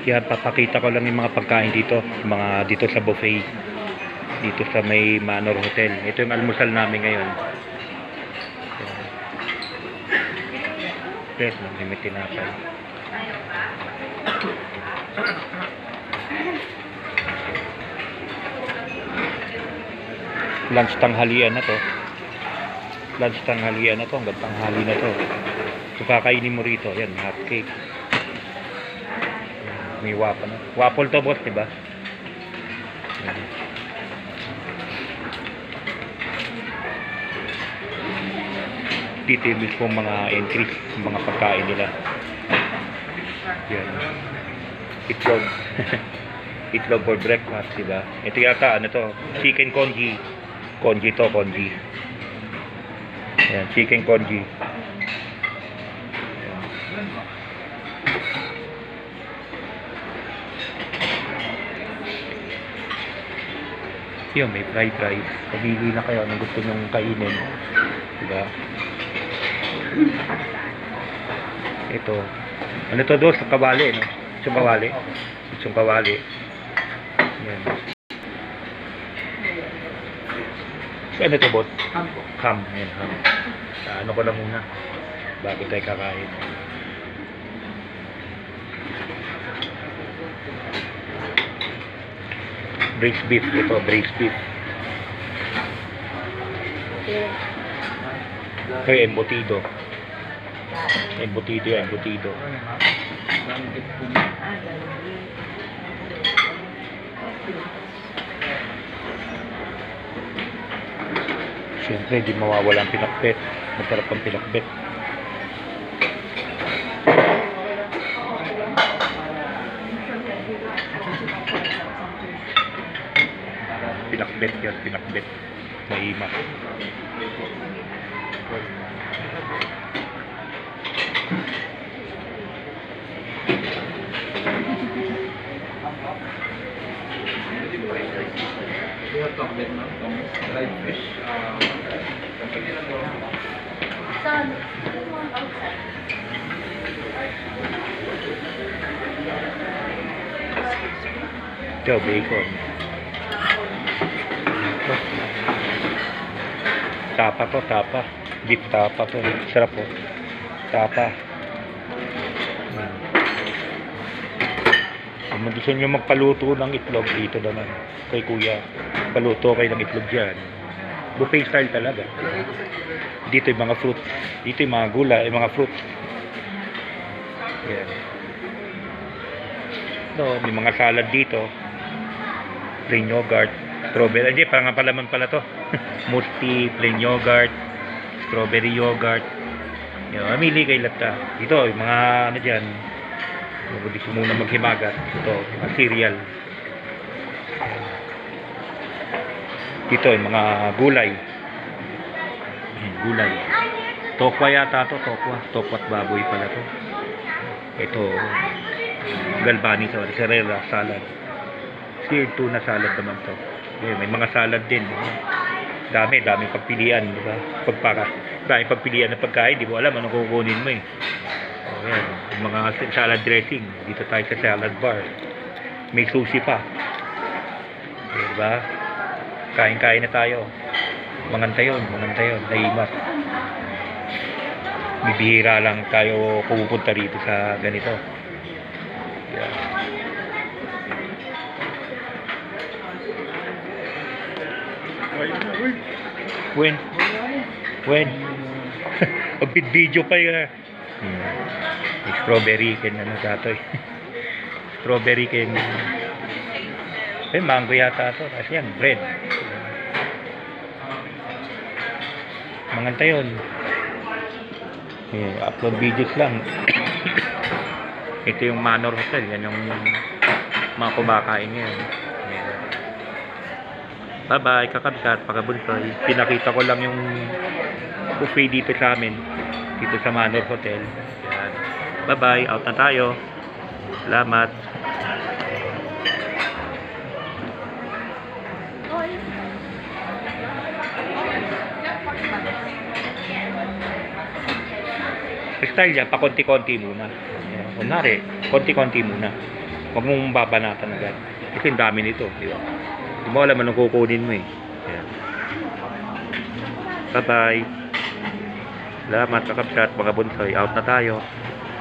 Yan, papakita ko lang yung mga pagkain dito. Mga dito sa buffet. Dito sa may Manor Hotel. Ito yung almusal namin ngayon. Yes, may tinapay. Lunch tanghalian na to. Lunch tanghalian na to. Hanggang tanghali na to. So kakainin mo rito. Yan, hot cake. May waffle na. Waffle to, boss, diba? Yan. Dito yung mismo mga entries, mga pagkain nila. Yan. Itlog. Itlog for breakfast, diba? Ito yata, ano to? Chicken congee. Congee to, congee. Yan, chicken congee. Yun, may fried rice. Pabili na kayo anong gusto nyong kainin. Diba? Ito. Ano to doon? Sa kawali, no? Itsong kawali. Itsong kawali. Yan. So, ano to, bot? Ham po. Ham. Yan, ham. Ano ko lang muna. Bago tayo kakain. Braised beef. Ito, braised beef. Okay, embutido. Embutido yan, embutido. Siyempre, di mawawala ang pinakbet. Masarap ang pinakbet. Pinakbet yan, pinakbet. Maima. We have chocolate, ma'am. Dried fish. Ito, bacon. Tapa ko, tapa. Beef tapa ko. Sarap po. Tapa. Kung gusto nyo magpaluto ng itlog, dito naman. Kay kuya, paluto kayo ng itlog dyan. Buffet style talaga. Dito yung mga fruit. Dito yung mga gulay, yung mga fruit. Yan. No, may mga salad dito. Plain yogurt, strawberry. Hindi, parang palaman pala to. Musti, plain yogurt, strawberry yogurt. Yan, mamili kayo lata. Dito, yung mga ano dyan. Gusto muna maghimagas. Ito, mga cereal. Dito, yung mga gulay. Gulay. Tokwa yata to, tokwa. Tokwa at baboy pala to. Ito, galbani sa serera, salad. Seared tuna salad naman to. May mga salad din. Dami pagpilian, di ba? Dami pagpilian ng pagkain, di mo alam anong kukunin mo eh. Ayan, yung mga salad dressing. Dito tayo sa salad bar. May sushi pa. Diba? Kain-kain na tayo. Mangantayon. Naimas. Bibihira lang tayo pupunta rito sa ganito. Yeah. When? Video pa yun. Strawberry ken ano dato eh. Strawberry ken mango yata to kasi yan bread. Manganta yun. Upload videos lang. Ito yung Manor Hotel, yan yung mga kumakain ngayon. Bye bye kakabsat, pagabunsoy. Pinakita ko lang yung buffet dito sa amin, dito sa Manor Hotel. Yan. Bye bye, out na tayo. Salamat. Style yan, pa konti-konti muna. Kunwari, konti-konti muna. Huwag mong babanatan agad. Kasi ang dami nito, di ba? Hindi mo alam anong kukunin mo eh. Ayan. Bye-bye. Salamat, kakapsat, mga bonsai. Out na tayo.